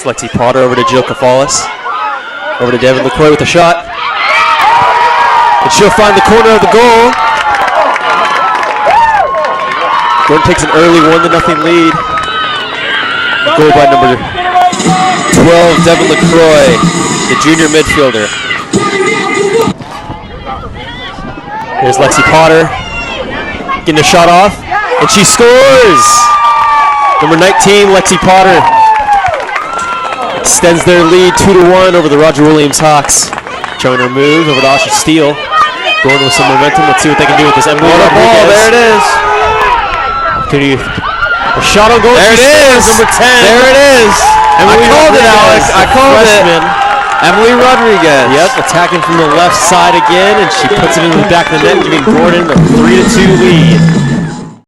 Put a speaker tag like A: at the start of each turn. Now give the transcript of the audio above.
A: It's Lexi Potter over to Jill Kafalis. Over to Devin LaCroix with a shot. And she'll find the corner of the goal. Gordon takes an early 1-0 lead. Goal by number 12, Devin LaCroix, the junior midfielder. Here's Lexi Potter getting a shot off, and she scores! Number 19, Lexi Potter, extends their lead 2-1 over the Roger Williams Hawks. Showing her move over to Asha Steele. Going with some momentum. Let's see what they can do with this. Emily
B: ball, there it is.
A: A shot on goal.
B: There it is.
A: Number 10.
B: There it is.
A: Emily
B: I called it, Alex. I called
A: freshman.
B: it. Emily Rodriguez.
A: Yep, attacking from the left side again, and she puts it in the back of the net, giving Gordon a 3-2 lead.